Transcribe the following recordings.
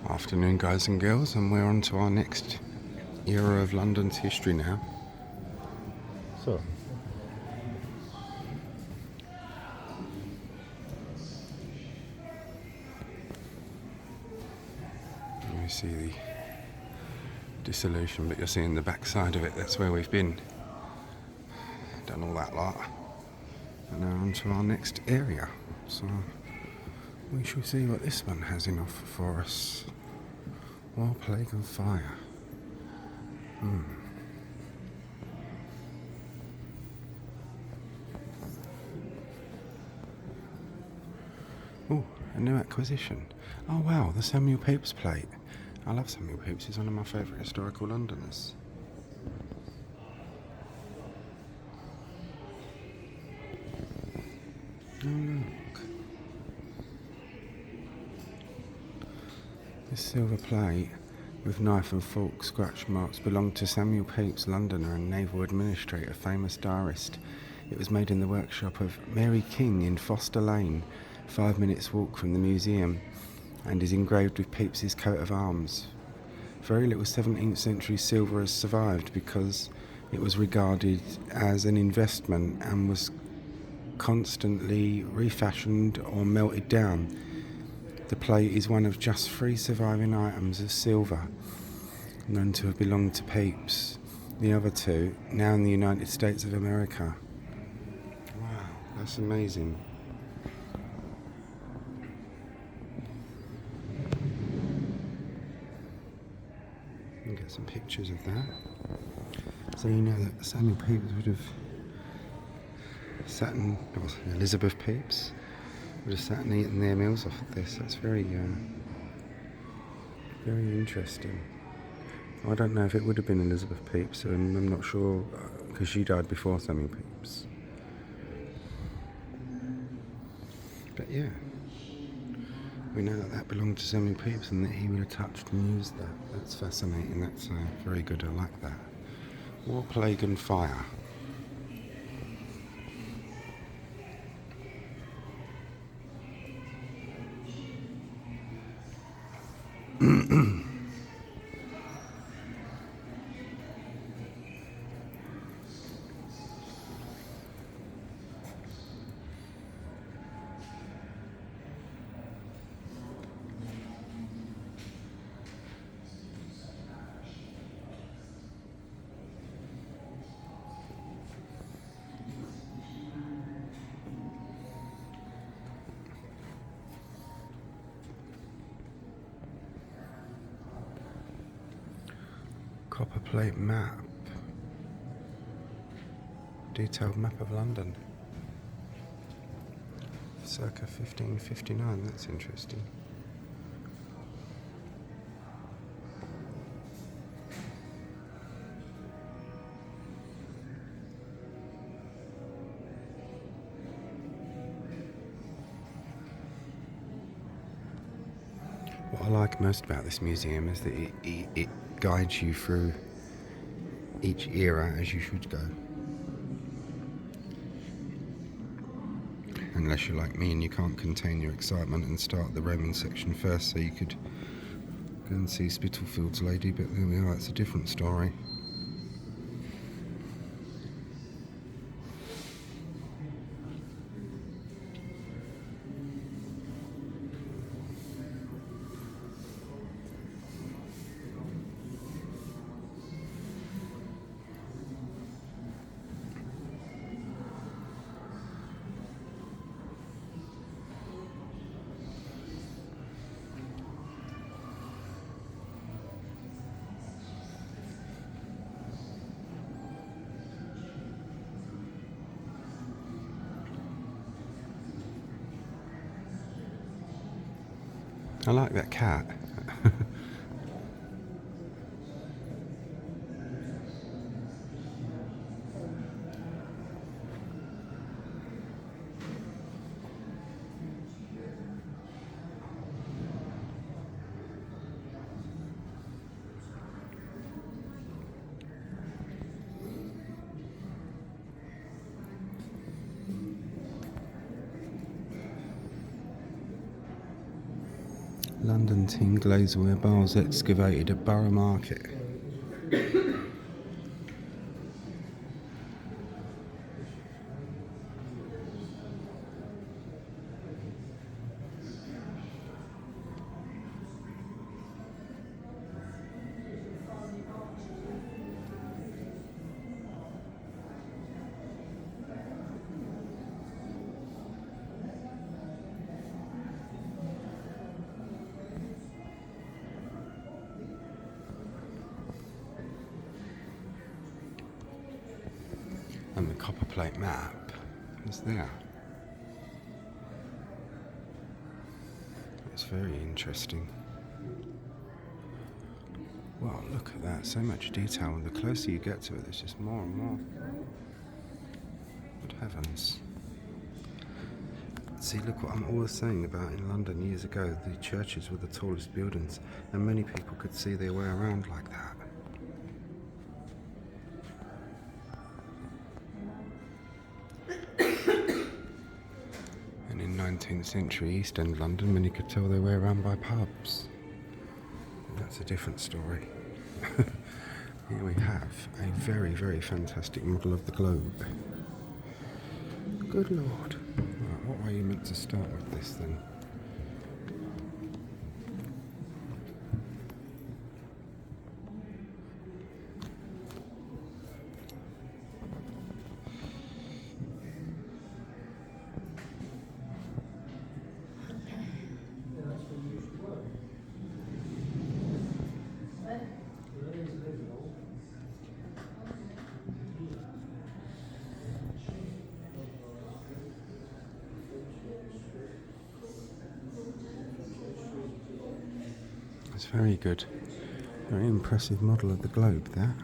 Afternoon, guys and girls, and we're on to our next era of London's history now. So, you see the dissolution, but you're seeing the back side of it. That's where we've been. Done all that lot. And now on to our next area. So, we shall see what this one has in offer for us. War, plague and fire. Oh, a new acquisition. Oh wow, the Samuel Pepys plate. I love Samuel Pepys, he's one of my favourite historical Londoners. Oh look. This silver plate with knife and fork scratch marks belonged to Samuel Pepys, Londoner and naval administrator, famous diarist. It was made in the workshop of Mary King in Foster Lane, 5 minutes walk from the museum, and is engraved with Pepys's coat of arms. Very little 17th century silver has survived because it was regarded as an investment and was constantly refashioned or melted down. The plate is one of just 3 surviving items of silver known to have belonged to Pepys. The other 2 now in the United States of America. Wow, that's amazing. You get some pictures of that. So you know that Samuel Pepys would have sat and, or Elizabeth Pepys would have sat and eaten their meals off of this. That's very interesting. I don't know if it would have been Elizabeth Pepys, and I'm not sure because she died before Samuel Pepys. But yeah, we know that that belonged to Samuel Pepys and that he would have touched and used that. That's fascinating. That's very good. I like that. War, plague and fire. Copperplate Map. Detailed map of London. Circa 1559, that's interesting. What I like most about this museum is that it guides you through each era as you should go. Unless you're like me and you can't contain your excitement and start the Roman section first, so you could go and see Spitalfield's lady, but there we are, it's a different story. I like that cat. London tin glazeware bars excavated at Borough Market. And the Copperplate Map is there. It's very interesting. Wow, look at that, so much detail. The closer you get to it, there's just more and more. Good heavens. See, look what I'm always saying about in London years ago, the churches were the tallest buildings, and many people could see their way around like that. And in 19th century East End London, many could tell their way around by pubs. And that's a different story. Here we have a very, very fantastic model of the globe. Good Lord. Right, what are you meant to start with this then? It's very good. Very impressive model of the globe there.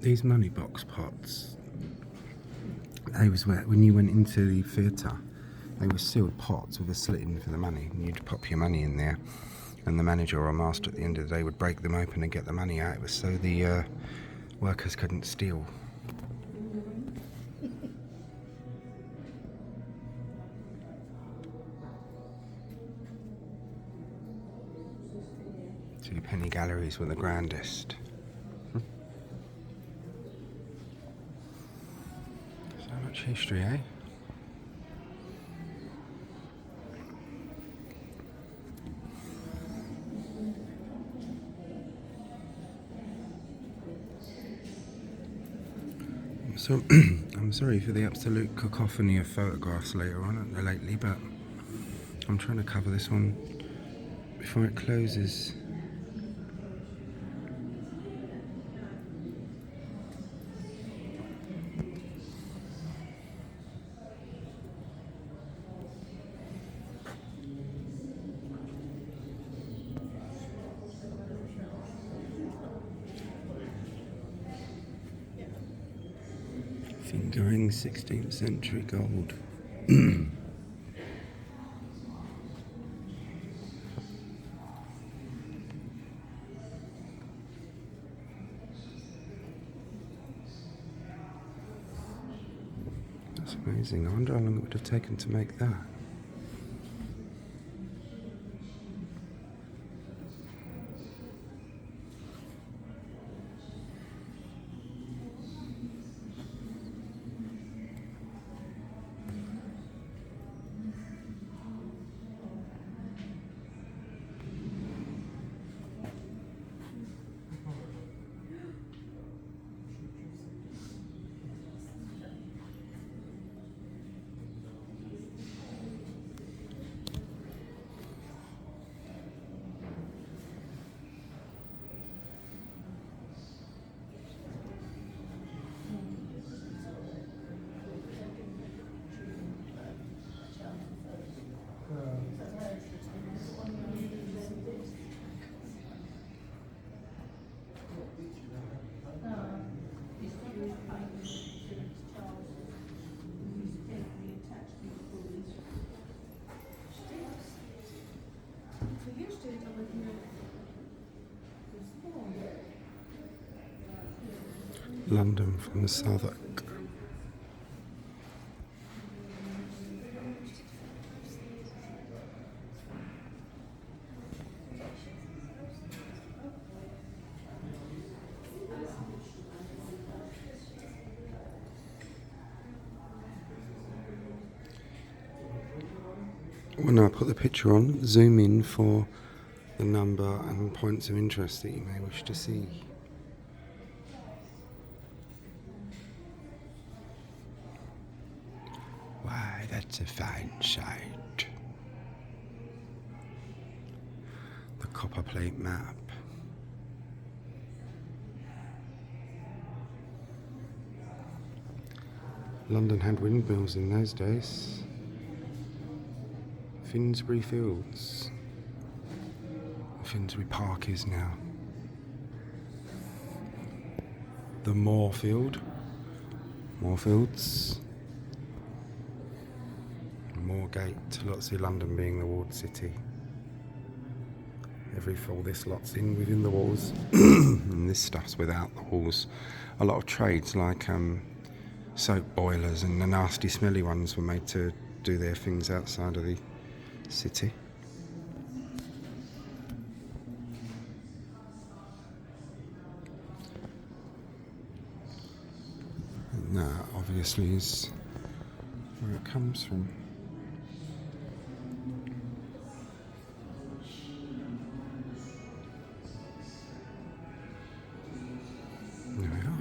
These money box pots, they was where, when you went into the theatre, they were sealed pots with a slit in for the money, and you'd pop your money in there, and the manager or master at the end of the day would break them open and get the money out. It was so the workers couldn't steal. Two penny galleries were the grandest. So much history, eh? So I'm sorry for the absolute cacophony of photographs lately, but I'm trying to cover this one before it closes. Fingering 16th century gold. That's amazing. I wonder how long it would have taken to make that. London from the Southwark. When I put the picture on, zoom in for the number and points of interest that you may wish to see. Why, that's a fine sight. The Copperplate Map. London had windmills in those days. Finsbury Fields. Finsbury Park is now. The Moorfields. Moorgate, lots of London being the walled city. All this lot's in within the walls, and this stuff's without the walls. A lot of trades like soap boilers and the nasty smelly ones were made to do their things outside of the city. And that obviously is where it comes from. There we are.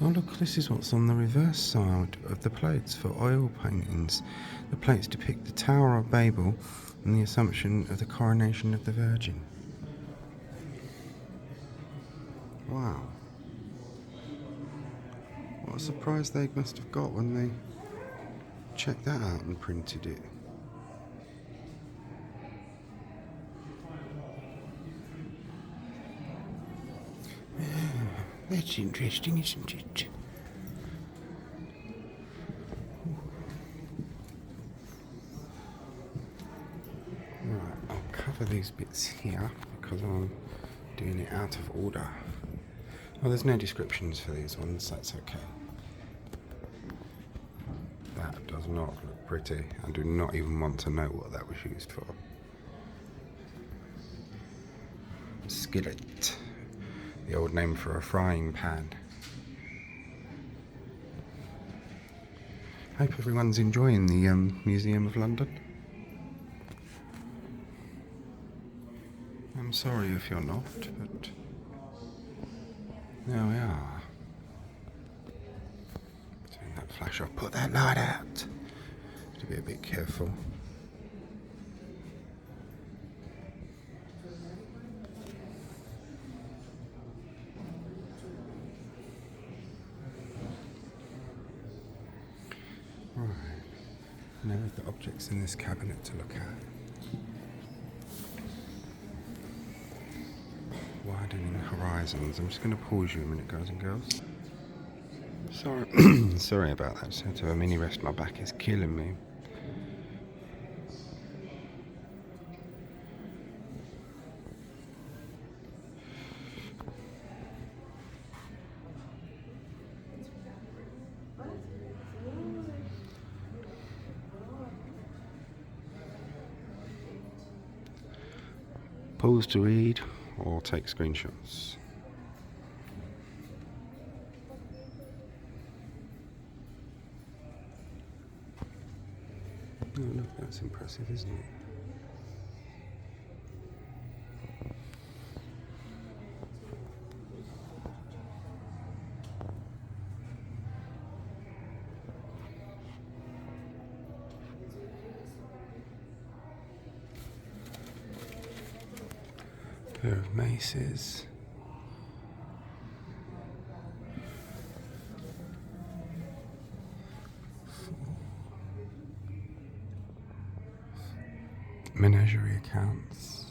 Oh look, this is what's on the reverse side of the plates for oil paintings. The plates depict the Tower of Babel and the Assumption of the Coronation of the Virgin. Wow. What a surprise they must have got when they checked that out and printed it. That's interesting, isn't it? Right, I'll cover these bits here because I'm doing it out of order. Oh, there's no descriptions for these ones, that's okay. That does not look pretty. I do not even want to know what that was used for. Skillet. The old name for a frying pan. Hope everyone's enjoying the Museum of London. I'm sorry if you're not, but there we are. Turn that flash off, put that light out. To be a bit careful. Right, now we've got objects in this cabinet to look at. Widening horizons. I'm just going to pause you a minute, guys and girls. Sorry, sorry about that. Just had to have a mini rest. My back is killing me. Pause to read or take screenshots. Oh look, that's impressive, isn't it? Pair of maces. Menagerie accounts.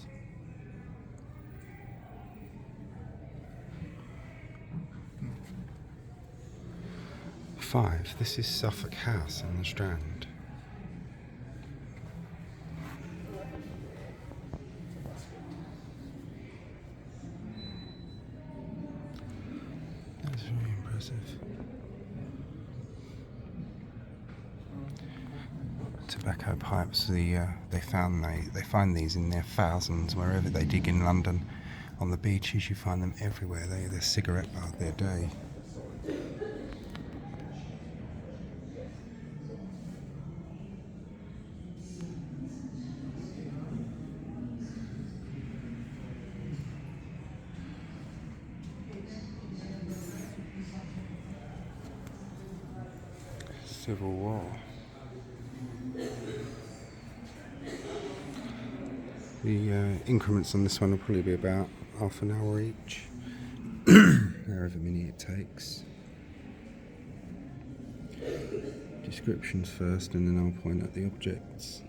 5. This is Suffolk House in the Strand. That's very impressive. Tobacco pipes. They find these in their thousands wherever they dig in London. On the beaches, you find them everywhere. They're cigarette bar of their day. Civil War. The increments on this one will probably be about half an hour each, however many it takes. Descriptions first, and then I'll point out the objects.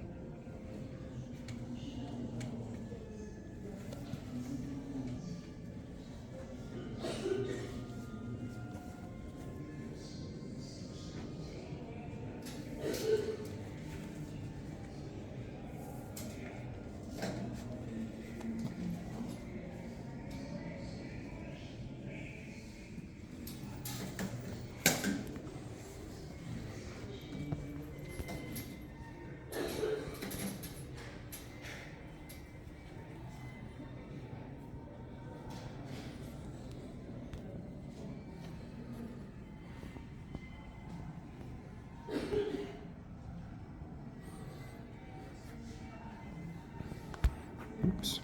Oops.